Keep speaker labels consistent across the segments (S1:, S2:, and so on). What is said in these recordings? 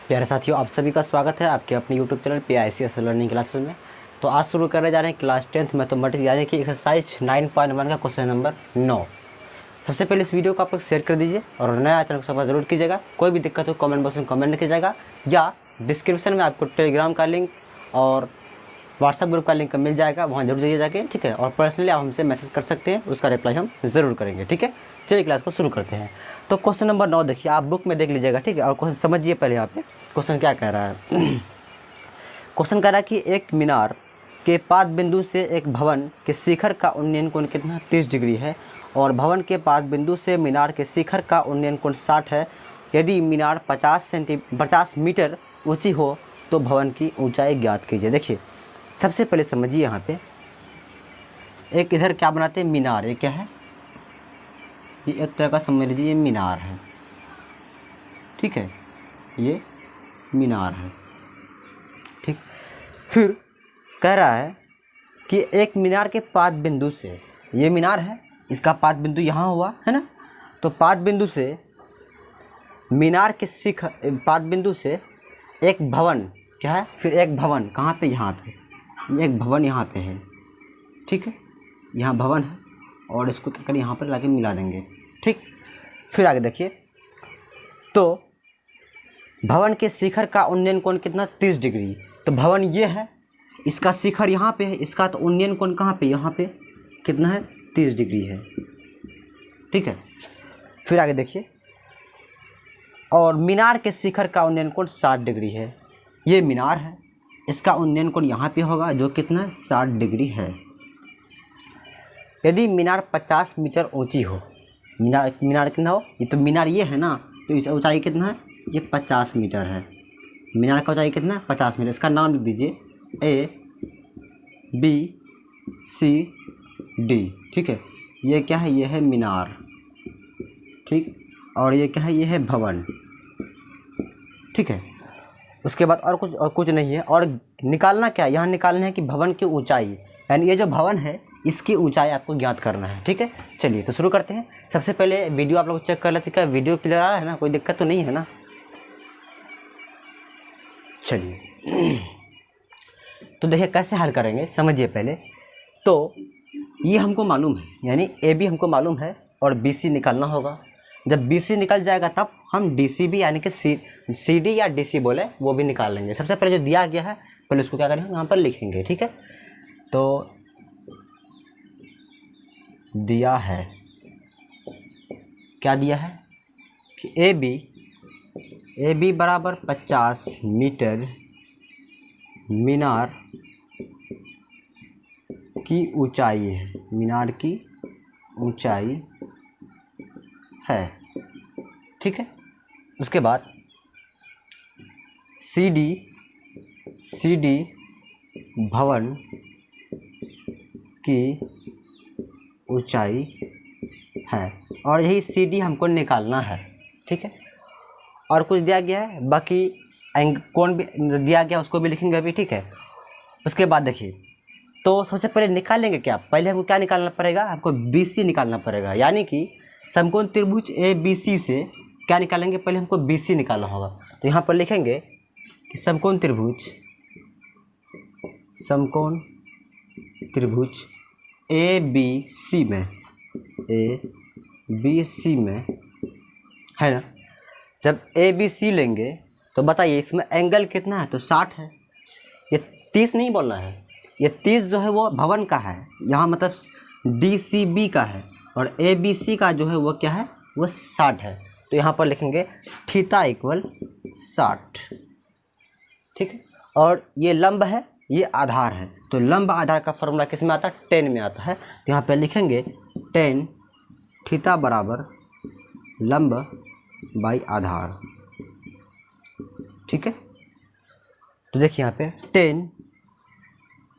S1: प्यारे साथियों, आप सभी का स्वागत है आपके अपने YouTube channel PICS learning classes में। तो आज शुरू करने जा रहे हैं क्लास 10th मैथमेटिक्स यानी कि एक्सरसाइज 9.1 का क्वेश्चन नंबर 9। सबसे पहले इस वीडियो को आप लोग शेयर कर दीजिए और नया चैनल को सब्सक्राइब जरूर कीजिएगा। कोई भी दिक्कत हो कमेंट बॉक्स में कमेंट कीजिएगा या डिस्क्रिप्शन में आपको टेलीग्राम का लिंक और व्हाट्सअप ग्रुप का लिंक मिल जाएगा, वहाँ जरूर जाइए जाके, ठीक है। और पर्सनली आप हमसे मैसेज कर सकते हैं, उसका रिप्लाई हम ज़रूर करेंगे, ठीक है। चलिए क्लास को शुरू करते हैं। तो क्वेश्चन नंबर 9 देखिए, आप बुक में देख लीजिएगा, ठीक है। और क्वेश्चन समझिए पहले। यहाँ पे क्वेश्चन क्या कह रहा है। क्वेश्चन कह रहा है कि एक मीनार के पाद बिंदु से एक भवन के शिखर का उन्नयन कोण कितना 30 डिग्री है और भवन के पाद बिंदु से मीनार के शिखर का उन्नयन कोण 60 है। यदि मीनार 50 मीटर ऊँची हो तो भवन की ऊंचाई ज्ञात कीजिए। देखिए सबसे पहले समझिए, यहाँ पे एक इधर क्या बनाते हैं, मीनार। ये क्या है, ये एक तरह का समझ लीजिए, ये मीनार है, ठीक है। ये मीनार है, ठीक। फिर कह रहा है कि एक मीनार के पाद बिंदु से, ये मीनार है, इसका पाद बिंदु यहाँ हुआ है ना, तो पाद बिंदु से मीनार के शिखर, पाद बिंदु से एक भवन क्या है, फिर एक भवन कहाँ पे, यहाँ पे एक भवन यहाँ पे है, ठीक है। यहाँ भवन है और इसको क्या करें, यहाँ पर लाके मिला देंगे, ठीक। फिर आगे देखिए, तो भवन के शिखर का उन्नयन कोण कितना 30 डिग्री। तो भवन ये है, इसका शिखर यहाँ पे है, इसका तो उन्नयन कोण कहाँ पे, यहाँ पे कितना है, 30 डिग्री है, ठीक है। फिर आगे देखिए, और मीनार के शिखर का उन्नयन कोण 60 डिग्री है। ये मीनार है, इसका उन्नयन कोण यहाँ पे होगा जो कितना है, 60 डिग्री है। यदि मीनार 50 मीटर ऊंची हो, मीनार कितना हो, ये तो मीनार ये है ना, तो इस ऊंचाई कितना है, ये 50 मीटर है। मीनार का ऊंचाई कितना है, 50 मीटर। इसका नाम लिख दीजिए ABCD, ठीक है। ये क्या है, ये है मीनार, ठीक। और ये क्या है, ये है भवन, ठीक है। उसके बाद और कुछ नहीं है। और निकालना क्या है, यहाँ निकालना है कि भवन की ऊंचाई, यानी ये जो भवन है इसकी ऊंचाई आपको ज्ञात करना है, ठीक है। चलिए तो शुरू करते हैं। सबसे पहले वीडियो आप लोग चेक कर लेते हैं, क्या वीडियो क्लियर आ रहा है ना, कोई दिक्कत तो नहीं है ना। चलिए तो देखिए कैसे हल करेंगे, समझिए पहले। तो ये हमको मालूम है, यानी AB हमको मालूम है और BC निकालना होगा। जब BC निकल जाएगा तब हम DCB यानी कि CD या DC बोले वो भी निकाल लेंगे। सबसे पहले जो दिया गया है पहले उसको क्या करेंगे, यहाँ पर लिखेंगे, ठीक है। तो दिया है, क्या दिया है कि AB बराबर 50 मीटर मीनार की ऊंचाई है, मीनार की ऊंचाई है, ठीक है। उसके बाद CD भवन की ऊंचाई है और यही CD हमको निकालना है, ठीक है। और कुछ दिया गया है, बाकी कोण भी दिया गया, उसको भी लिखेंगे अभी, ठीक है। उसके बाद देखिए, तो सबसे पहले निकालेंगे क्या, पहले हमको क्या निकालना पड़ेगा, आपको BC निकालना पड़ेगा। यानी कि समकोण त्रिभुज ABC से क्या निकालेंगे, पहले हमको BC निकालना होगा। तो यहाँ पर लिखेंगे कि समकोण त्रिभुज ABC में है ना। जब ABC लेंगे तो बताइए इसमें एंगल कितना है, तो 60 है। ये 30 नहीं बोलना है, ये 30 जो है वो भवन का है, यहाँ मतलब DCB का है, और ABC का जो है वो क्या है, वो 60 है। तो यहाँ पर लिखेंगे थीटा इक्वल 60, ठीक है। और ये लंब है, ये आधार है, तो लंब आधार का फॉर्मूला किस में आता है, 10 में आता है। तो यहाँ पे लिखेंगे 10 थीटा बराबर लंब बाई आधार, ठीक है। तो देखिए यहाँ पे 10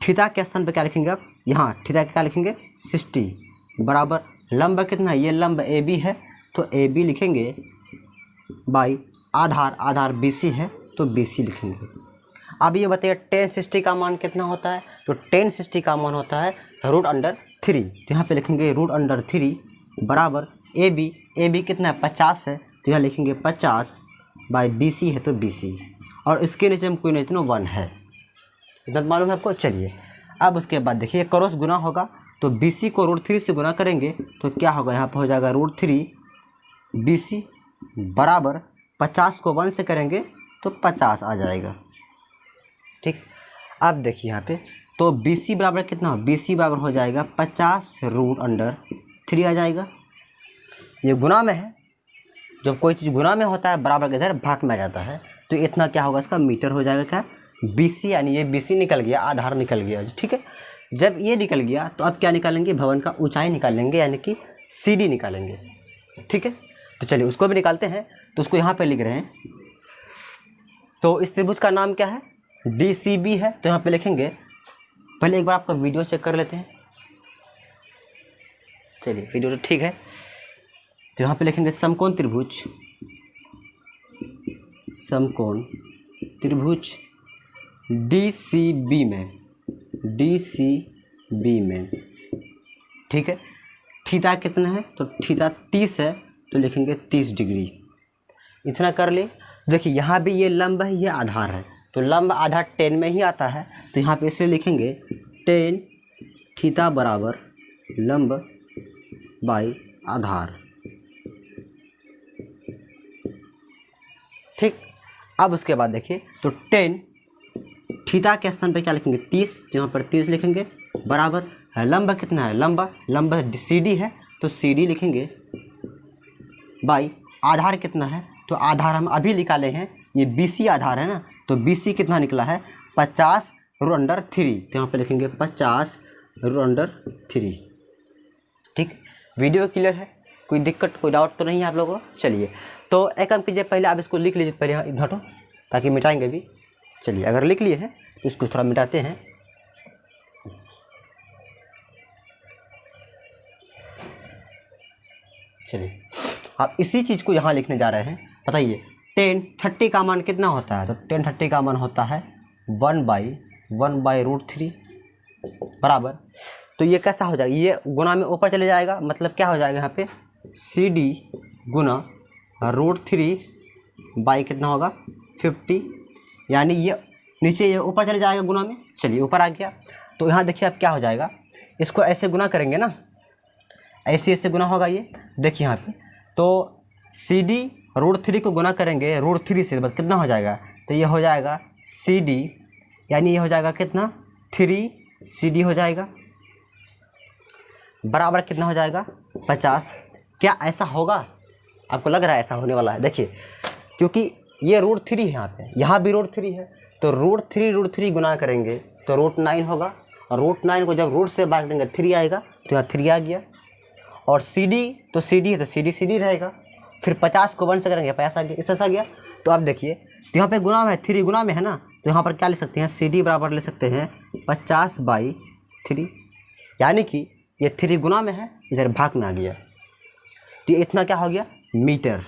S1: थीटा के स्थान पे क्या लिखेंगे आप, यहाँ थीटा क्या लिखेंगे 60 बराबर लंब कितना है, ये लंब AB है तो AB लिखेंगे बाई आधार BC है तो BC लिखेंगे। अब ये बताइए tan 60 का मान कितना होता है, तो tan 60 का मान होता है √3। तो यहाँ पे लिखेंगे √3 बराबर AB कितना है 50 है, तो यहाँ लिखेंगे 50 बाई BC है तो BC, और इसके नीचे में कोई नहीं तो 1 है। इतना मालूम है आपको। चलिए अब उसके बाद देखिए क्रॉस गुना होगा तो BC को √3 से गुना करेंगे तो क्या होगा, यहाँ पर हो जाएगा √3 BC बराबर 50 को 1 से करेंगे तो 50 आ जाएगा। ठीक, अब देखिए यहाँ पे तो BC बराबर कितना हो, BC बराबर हो जाएगा 50√3 आ जाएगा। ये गुना में है, जब कोई चीज़ गुना में होता है बराबर के इधर भाग में आ जाता है तो इतना क्या होगा, इसका मीटर हो जाएगा क्या, BC, यानी ये BC निकल गया, आधार निकल गया। ठीक है, जब ये निकल गया तो अब क्या निकालेंगे, भवन का ऊंचाई निकालेंगे यानी कि CD निकालेंगे। ठीक है, तो चलिए उसको भी निकालते हैं। तो उसको यहाँ पे लिख रहे हैं, तो इस त्रिभुज का नाम क्या है, DCB है। तो यहाँ पे लिखेंगे, पहले एक बार आपका वीडियो चेक कर लेते हैं। चलिए वीडियो तो ठीक है, तो यहाँ पे लिखेंगे समकोण त्रिभुज, समकोण त्रिभुज DCB में, DCB में। ठीक है, थीटा कितना है, तो थीटा 30 है तो लिखेंगे 30 डिग्री। इतना कर ले। देखिए यहाँ भी ये लंब है, ये आधार है, तो लंब आधार 10 में ही आता है, तो यहाँ पे इसलिए लिखेंगे 10 थीटा बराबर लंब बाई आधार। ठीक, अब उसके बाद देखिए तो 10 थीटा के स्थान पे क्या लिखेंगे, 30, यहाँ पर 30 लिखेंगे बराबर लंब कितना है, लंब CD है तो CD लिखेंगे बाई आधार कितना है, तो आधार हम अभी निकाले हैं, ये BC आधार है ना, तो BC कितना निकला है 50√3, तो यहाँ पे लिखेंगे 50√3। ठीक, वीडियो क्लियर है, कोई दिक्कत कोई डाउट तो नहीं है आप लोगों को। चलिए तो एक काम कीजिए, पहले आप इसको लिख लीजिए, पहले इधर हटो ताकि मिटाएंगे भी। चलिए अगर लिख लिए हैं तो इसको थोड़ा मिटाते हैं। चलिए आप इसी चीज़ को यहाँ लिखने जा रहे हैं। बताइए 10/30 का मान कितना होता है, तो 10/30 का मान होता है 1/√3 बराबर। तो ये कैसा हो जाएगा, ये गुना में ऊपर चले जाएगा, मतलब क्या हो जाएगा यहाँ पे CD गुना √3 बाई कितना होगा 50, यानी ये नीचे ये ऊपर चले जाएगा गुना में। चलिए ऊपर आ गया, तो यहाँ देखिए अब क्या हो जाएगा, इसको ऐसे गुना करेंगे ना, ऐसे गुना होगा ये। देखिए यहाँ पे तो CD √3 को गुना करेंगे √3 से, बस कितना हो जाएगा, तो ये हो जाएगा CD, यानी ये हो जाएगा कितना 3 CD हो जाएगा बराबर कितना हो जाएगा 50। क्या ऐसा होगा, आपको लग रहा है ऐसा होने वाला है? देखिए क्योंकि ये √3 है, यहाँ भी √3 है, तो √3 गुना करेंगे तो √9 होगा, और √9 को जब रूट से बांट देंगे 3 आएगा, तो यहाँ 3 आ गया। और CD तो CD है तो CD रहेगा, फिर 50 को 1 से करेंगे 50 आ गया, इस तरह से आ गया। तो अब देखिए तो यहाँ पे गुना में 3 गुना में है ना, तो यहाँ पर क्या ले सकते हैं, CD बराबर ले सकते हैं 50/3, यानी कि ये 3 गुना में है, इधर भाग में आ गया, तो ये इतना क्या हो गया मीटर।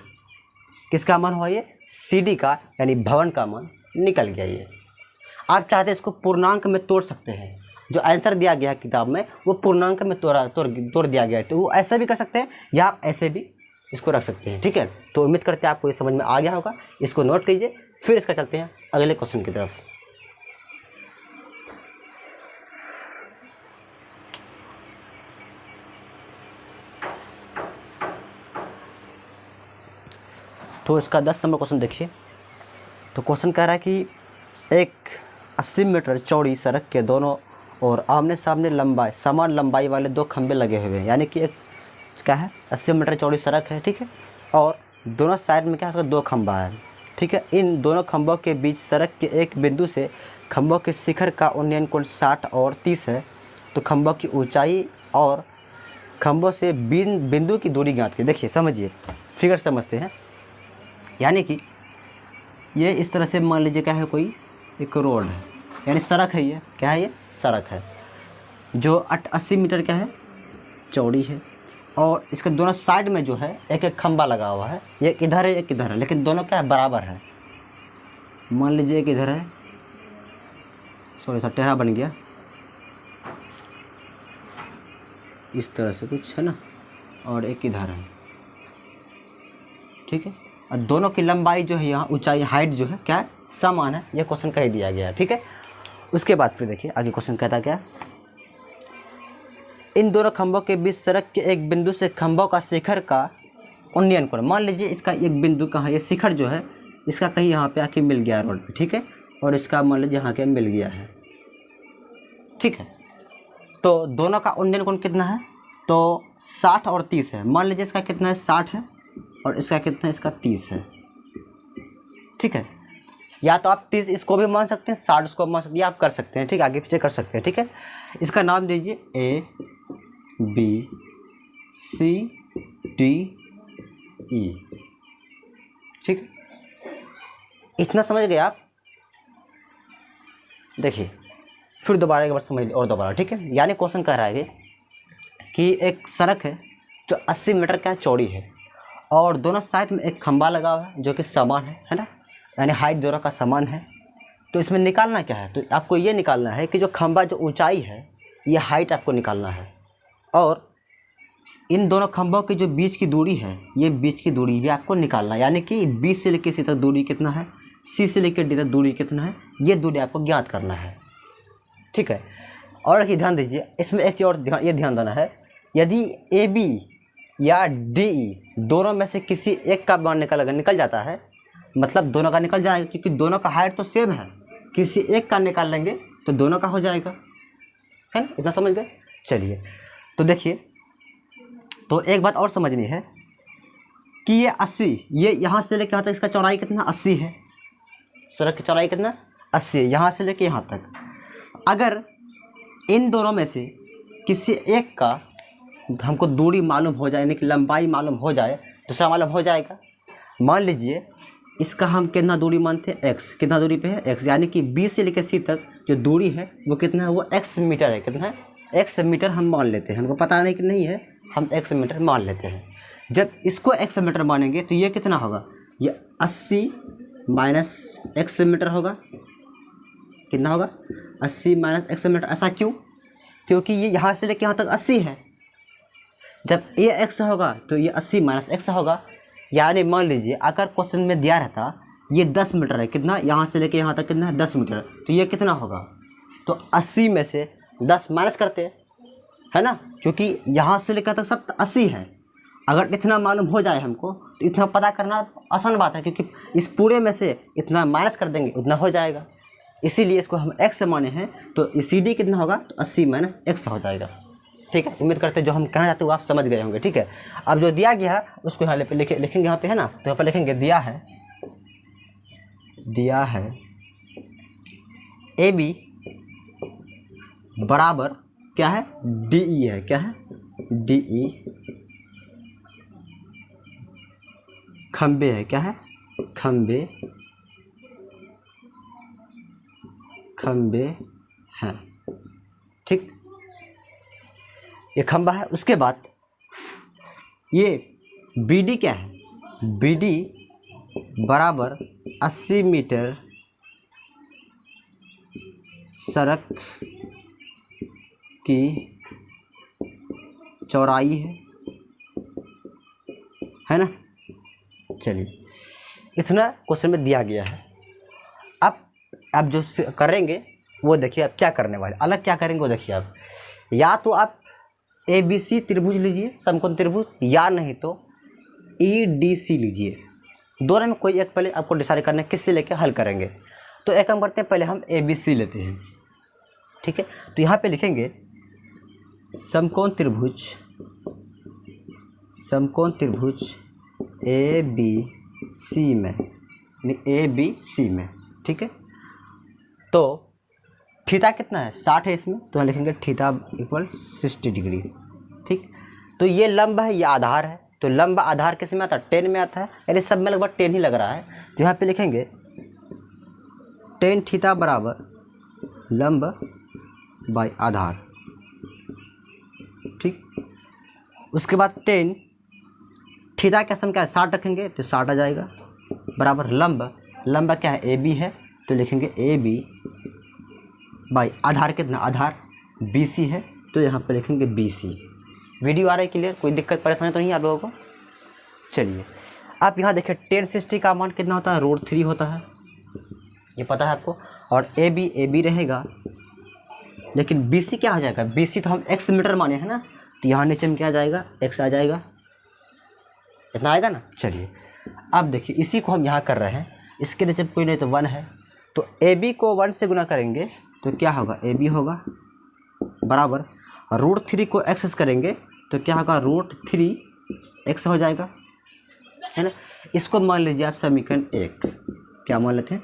S1: किसका मान हुआ ये, CD का, यानी भवन का मान निकल गया। ये आप चाहते हैं इसको पूर्णांक में तोड़ सकते हैं, जो आंसर दिया गया है किताब में वो पूर्णांक में तोड़ दिया गया है, तो वो ऐसे भी कर सकते हैं या आप ऐसे भी इसको रख सकते हैं। ठीक है, तो उम्मीद करते हैं आपको ये समझ में आ गया होगा। इसको नोट कीजिए, फिर इसका चलते हैं अगले क्वेश्चन की तरफ। तो इसका 10 नंबर क्वेश्चन देखिए। तो क्वेश्चन कह रहा है कि एक 80 मीटर चौड़ी सड़क के दोनों और आमने सामने समान लंबाई वाले 2 खंभे लगे हुए हैं, यानी कि एक क्या है 80 मीटर चौड़ी सड़क है। ठीक है, और दोनों साइड में क्या है, 2 खंभा है। ठीक है, इन दोनों खंभों के बीच सड़क के एक बिंदु से खंभों के शिखर का उन्नयन कोण 60 और 30 है। तो खंभों की ऊंचाई और खंभों से बिंदु की दूरी ज्ञात की। देखिए समझिए, फिगर समझते हैं, यानी कि ये इस तरह से मान लीजिए क्या है, कोई एक रोड है, यानी सड़क है, ये क्या है, ये सड़क है जो 80 मीटर क्या है चौड़ी है, और इसके दोनों साइड में जो है एक एक खंभा लगा हुआ है, एक इधर है एक इधर है, लेकिन दोनों क्या है बराबर है। मान लीजिए एक इधर है, सॉरी सर टेढ़ा बन गया, इस तरह से कुछ है ना, और एक इधर है। ठीक है, और दोनों की लंबाई जो है यहाँ ऊंचाई हाइट जो है क्या है समान है, ये क्वेश्चन कह दिया गया है। ठीक है, उसके बाद फिर देखिए आगे क्वेश्चन कहता क्या है, इन दोनों खंभों के बीच सड़क के एक बिंदु से खंभों का शिखर का उन्नयन करो। मान लीजिए इसका एक बिंदु कहाँ, ये शिखर जो है इसका कहीं यहाँ पे आके मिल गया है रोड पे, ठीक है, और इसका मान लीजिए यहाँ के मिल गया है, ठीक है। तो दोनों का उन्नयन कोण कितना है, तो 60 और 30 है। मान लीजिए इसका कितना है 60 है और इसका कितना है, इसका 30 है, ठीक है। या तो आप 30 इसको भी मान सकते हैं, 60 इसको मान सकते हैं, आप कर सकते हैं, ठीक है, आगे पीछे कर सकते हैं, ठीक है। इसका नाम दीजिए ABCDE, ठीक है। इतना समझ गए आप। देखिए फिर दोबारा एक बार समझ लीजिए और दोबारा, ठीक है। यानी क्वेश्चन कह रहा है कि एक सड़क है जो 80 मीटर का चौड़ी है और दोनों साइड में एक खंभा लगा हुआ है जो कि समान है ना, यानी हाइट दोनों का समान है। तो इसमें निकालना क्या है, तो आपको ये निकालना है कि जो खंभा जो ऊंचाई है ये हाइट आपको निकालना है, और इन दोनों खंभों की जो बीच की दूरी है ये बीच की दूरी भी आपको निकालना है। यानी कि B से लेकर C तक दूरी कितना है, C से लेकर D तक दूरी कितना है, ये दूरी आपको ज्ञात करना है, ठीक है। और ध्यान दीजिए इसमें एक चीज़ और ध्यान देना है, यदि AB या DE दोनों में से किसी एक का मान निकल जाता है, मतलब दोनों का निकल जाएगा, क्योंकि दोनों का हाइट तो सेम है, किसी एक का निकाल लेंगे तो दोनों का हो जाएगा, है ना। इतना समझ गए। चलिए तो देखिए, तो एक बात और समझनी है कि ये 80, ये यहाँ से लेकर यहाँ तक इसका चौड़ाई कितना 80 है, सड़क की चौड़ाई कितना 80 है, यहाँ से लेकर यहाँ तक। अगर इन दोनों में से किसी एक का हमको दूरी मालूम हो जाए, यानी कि लंबाई मालूम हो जाए, दूसरा मालूम हो जाएगा। मान लीजिए इसका हम कितना दूरी मानते हैं, x, कितना दूरी पे है x, यानी कि B से लेकर C तक जो दूरी है वो कितना है, वो x मीटर है। कितना है, x मीटर हम मान लेते हैं, हमको पता नहीं कि नहीं है, हम x मीटर मान लेते हैं। जब इसको x मीटर मानेंगे तो ये कितना होगा, ये 80 माइनस x मीटर होगा। कितना होगा, 80 माइनस x मीटर। ऐसा क्यों, क्योंकि ये यहाँ से लेकर यहाँ तक 80 है, जब ये x होगा तो ये 80 माइनस x होगा। यानी मान लीजिए अगर क्वेश्चन में दिया रहता ये 10 मीटर है, कितना, यहाँ से लेके यहाँ तक कितना है 10 मीटर, तो ये कितना होगा, तो 80 में से 10 माइनस करते है ना, क्योंकि यहाँ से लेकर तक 80 है। अगर इतना मालूम हो जाए हमको तो इतना पता करना आसान बात है, क्योंकि इस पूरे में से इतना माइनस कर देंगे उतना हो जाएगा। इसीलिए इसको हम x से माने हैं, तो CD कितना होगा, तो 80 माइनस x हो जाएगा, ठीक है। उम्मीद करते हैं जो हम कहना चाहते हैं वो आप समझ गए होंगे, ठीक है। अब जो दिया गया है उसको यहाँ पे लिखेंगे यहाँ पे, है ना, तो यहाँ पर लिखेंगे दिया है AB बराबर क्या है, DE है, क्या है, DE खंबे है, क्या है, खंबे हैं, ठीक, ये खंबा है। उसके बाद ये BD क्या है, BD बराबर 80 मीटर सड़क की चौड़ाई है ना। चलिए इतना क्वेश्चन में दिया गया है। अब जो करेंगे वो देखिए, आप क्या करने वाले, अलग क्या करेंगे वो देखिए। आप या तो आप ABC त्रिभुज लीजिए, समकोण त्रिभुज, या नहीं तो EDC लीजिए। दोनों में कोई एक पहले आपको डिसाइड करना है किससे लेके हल करेंगे। तो एक काम करते हैं, पहले हम ABC लेते हैं, ठीक है। तो यहाँ पे लिखेंगे समकोण त्रिभुज ABC में, ठीक है। तो थीटा कितना है, 60 है इसमें, तो यहाँ लिखेंगे थीटा इक्वल 60 डिग्री, ठीक। तो ये लंब है, ये आधार है, तो लंब आधार किस में आता है, 10 में आता है, यानी सब में लगभग 10 ही लग रहा है। तो यहाँ पे लिखेंगे tan थीटा बराबर लंब बाय आधार, ठीक। उसके बाद tan थीटा का सम क्या है, 60 रखेंगे तो 60 आ जाएगा, बराबर लंब क्या है, AB है, तो लिखेंगे AB बाई आधार कितना, आधार BC है, तो यहाँ पे लिखेंगे BC। वीडियो आ रहा है क्लियर, कोई दिक्कत परेशानी तो नहीं आप लोगों को। चलिए आप यहाँ देखिए tan 60 का मान कितना होता है, √3 होता है, ये पता है आपको। और ए बी रहेगा, लेकिन BC क्या आ जाएगा, BC तो हम x मीटर माने हैं ना, तो यहाँ नीचे में क्या आ जाएगा, x आ जाएगा, इतना आएगा ना। चलिए अब देखिए इसी को हम यहाँ कर रहे हैं, इसके नीचे कोई नहीं तो 1 है, तो AB को 1 से गुना करेंगे तो क्या होगा, AB होगा बराबर √3 को x करेंगे तो क्या होगा, √3x हो जाएगा, है ना। इसको मान लीजिए आप समीकरण 1, क्या मान लेते हैं,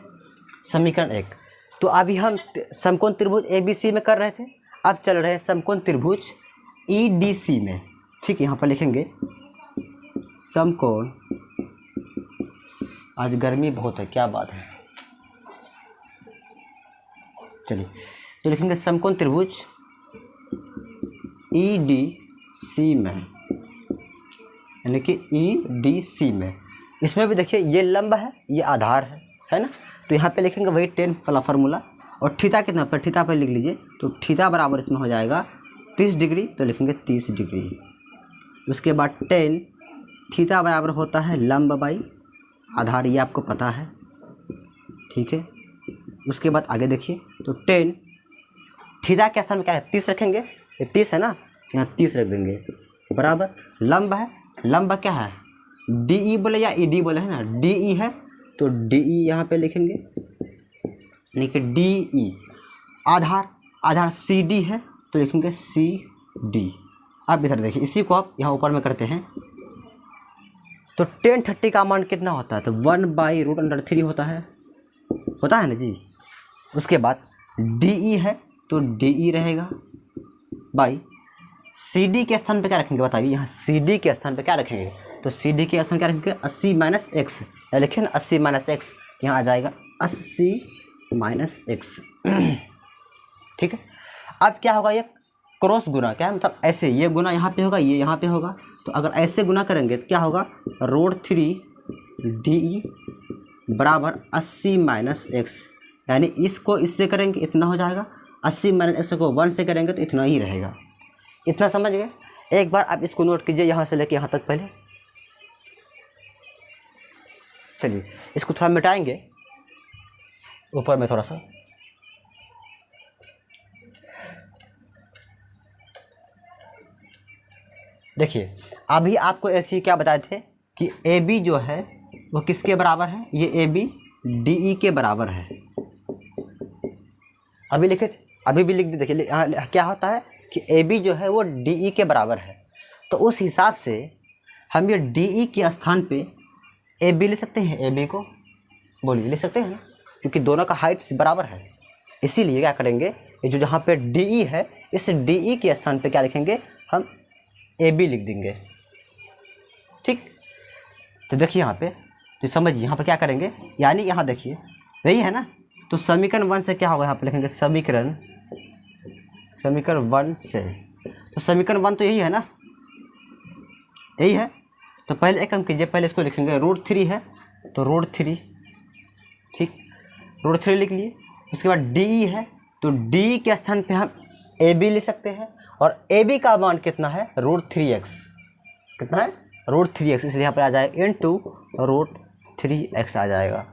S1: समीकरण 1। तो अभी हम समकोण त्रिभुज ABC में कर रहे थे, अब चल रहे हैं समकोण त्रिभुज EDC में। ठीक है, यहाँ पर लिखेंगे समकोण, आज गर्मी बहुत है, क्या बात है। चलिए तो लिखेंगे समकोण त्रिभुज EDC में, यानी कि EDC में। इसमें भी देखिए ये लंब है, ये आधार है ना। तो यहाँ पे लिखेंगे वही tan वाला फार्मूला, और थीटा कितना पर, थीटा पर लिख लीजिए, तो थीटा बराबर इसमें हो जाएगा 30 डिग्री, तो लिखेंगे 30 डिग्री। उसके बाद tan थीटा बराबर होता है लंब बाई आधार, ये आपको पता है, ठीक है। उसके बाद आगे देखिए, तो tan थीटा के स्थान में क्या है, 30 रखेंगे, ये 30 है ना, यहाँ 30 रख देंगे, बराबर लंब है, लंब क्या है, DE बोले या ED बोले, है ना, DE है तो DE यहाँ पे लिखेंगे, यानी कि DE। आधार CD है तो लिखेंगे CD। अब इधर देखिए, इसी को आप यहाँ ऊपर में करते हैं, तो tan 30 का मान कितना होता है, तो 1/√3 होता है ना जी। उसके बाद DE है तो DE रहेगा बाई CD के स्थान पे क्या रखेंगे बताइए, यहाँ CD के स्थान पे क्या रखेंगे, तो CD के स्थान क्या रखेंगे, 80 - x, या लिखें 80 - x, यहाँ आ जाएगा 80 - x। ठीक है, अब क्या होगा, ये क्रॉस गुना, क्या है मतलब ऐसे, ये गुना यहाँ पे होगा, ये यहाँ पे होगा, तो अगर ऐसे गुना करेंगे तो क्या होगा, √3 DE बराबर 80 - x, यानी इसको इससे करेंगे इतना हो जाएगा, 80 - x को 1 से करेंगे तो इतना ही रहेगा। इतना समझ गए। एक बार आप इसको नोट कीजिए, यहाँ से लेके यहाँ तक पहले। चलिए इसको थोड़ा मिटाएंगे ऊपर में थोड़ा सा, देखिए अभी आपको एक चीज़ क्या बताए थे कि AB जो है वो किसके बराबर है, ये AB DE के बराबर है। अभी लिखे थे, अभी भी लिख दी, देखिए क्या होता है कि AB जो है वो DE के बराबर है, तो उस हिसाब से हम ये DE के स्थान पे AB ले सकते हैं, AB को बोलिए ले सकते हैं ना, क्योंकि दोनों का हाइट बराबर है। इसीलिए क्या करेंगे, ये जो जहाँ पे DE है, इस DE के स्थान पे क्या लिखेंगे, हम AB लिख देंगे। ठीक, तो देखिए यहाँ पे, तो समझिए यहाँ पे क्या करेंगे, यानी यहाँ देखिए यही है ना, तो समीकरण 1 से क्या होगा, यहाँ पे लिखेंगे समीकरण 1 से, तो समीकरण 1 तो यही है ना, यही है। तो पहले एक काम कीजिए, पहले इसको लिखेंगे √3 है तो √3, ठीक, √3 लिख लिए। उसके बाद DE है तो DE के स्थान पे हम AB ले सकते हैं, और AB का मान कितना है, √3x, कितना है, √3x, इसलिए यहाँ पर आ जाएगा इंटू √3x आ जाएगा।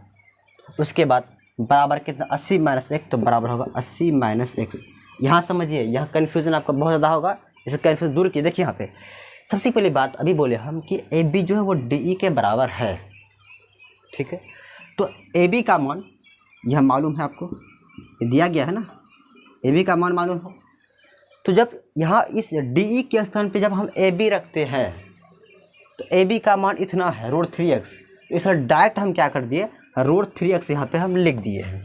S1: उसके बाद बराबर कितना, 80 - x, तो बराबर होगा 80 - x। यहाँ समझिए, यहाँ कन्फ्यूज़न आपका बहुत ज़्यादा होगा, इसे कन्फ्यूज़न दूर किए। देखिए यहाँ पे सबसे पहली बात अभी बोले हम कि AB जो है वो DE के बराबर है, ठीक है। तो AB का मान यह मालूम है आपको, ये दिया गया है ना, AB का मान मालूम हो, तो जब यहाँ इस DE के स्थान पे जब हम AB रखते हैं तो AB का मान इतना है √3x, इसलिए डायरेक्ट हम क्या कर दिए, √3x यहाँ पे हम लिख दिए हैं।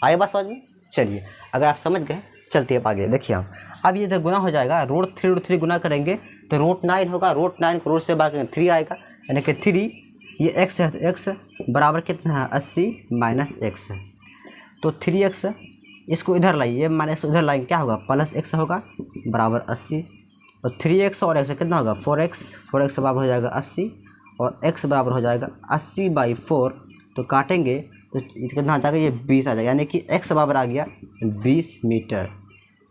S1: आए बात समझ में। चलिए अगर आप समझ गए, चलते हैं आगे। देखिए हम अब ये गुना हो जाएगा, √3 गुना करेंगे तो √9 होगा, √9 को √3 से बाहर करेंगे 3 आएगा, यानी कि 3, ये x है तो x बराबर कितना है, 80 - x, तो 3x इसको इधर लाइए, माइनस उधर लाएंगे, क्या होगा, +x होगा बराबर 80, और 3x और x कितना होगा, 4x बराबर हो जाएगा 80, और x बराबर हो जाएगा 80/4, तो काटेंगे तो कितना आ जाएगा, ये 20 आ जाएगा, यानी कि x बराबर आ गया 20 मीटर।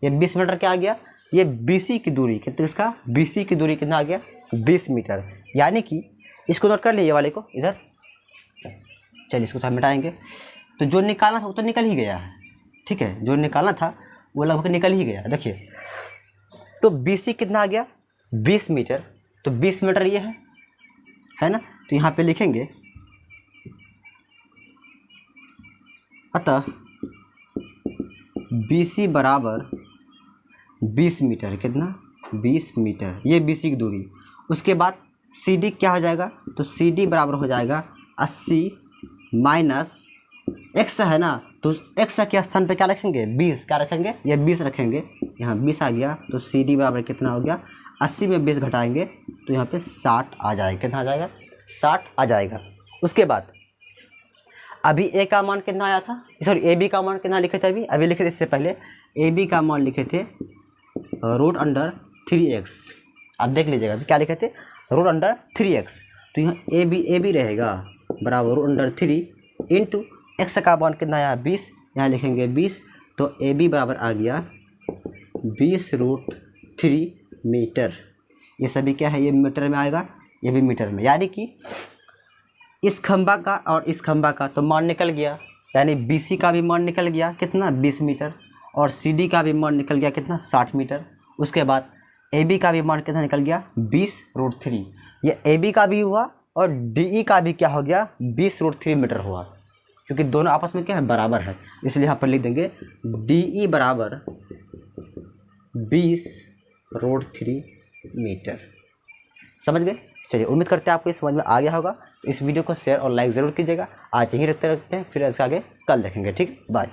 S1: ये 20 मीटर क्या आ गया, ये BC की दूरी कितना, इसका BC की दूरी कितना आ गया, 20 मीटर। यानी कि इसको नोट कर लिए ये वाले को इधर। चलिए इसको हम मिटाएंगे। तो जो निकालना था वो तो निकल ही गया है, ठीक है, जो निकालना था वो लगभग निकल ही गया। देखिए तो BC कितना आ गया 20 मीटर, तो 20 मीटर ये है ना। तो यहाँ पे लिखेंगे अतः BC बराबर 20 मीटर, कितना 20 मीटर, ये BC की दूरी। उसके बाद CD क्या हो जाएगा, तो CD बराबर हो जाएगा 80 माइनस x है ना, तो x के स्थान पे क्या रखेंगे 20, क्या रखेंगे ये 20 रखेंगे, यहाँ 20 आ गया। तो CD बराबर कितना हो गया 80 में 20 घटाएंगे तो यहाँ पे 60 आ जाएगा, कितना आ जाएगा 60 आ जाएगा। उसके बाद अभी A का मान कितना आया था, सॉरी AB का मान कितना लिखे थे अभी लिखे थे इससे पहले AB का मान लिखे थे √3x। आप देख लीजिएगा अभी क्या लिखे थे √3x। तो यहाँ AB रहेगा बराबर √3 इंटू x का मान कितना आया 20, यहाँ लिखेंगे 20। तो AB बराबर आ गया 20√3 मीटर। ये सभी क्या है, ये मीटर में आएगा, ये भी मीटर में, यानी कि इस खंभा का और इस खंभा का तो मान निकल गया, यानी BC का भी मान निकल गया कितना 20 मीटर, और CD का भी मान निकल गया कितना 60 मीटर। उसके बाद AB का भी मान कितना निकल गया 20√3। ये AB का भी हुआ और DE का भी क्या हो गया 20√3 मीटर हुआ, क्योंकि दोनों आपस में क्या है बराबर है, इसलिए यहाँ पर लिख देंगे DE बराबर 20√3 मीटर। समझ गए। चलिए उम्मीद करते हैं आपको इस समझ में आ गया होगा। इस वीडियो को शेयर और लाइक ज़रूर कीजिएगा। आज यहीं रखते हैं, फिर इसका आगे कल देखेंगे। ठीक, बाय।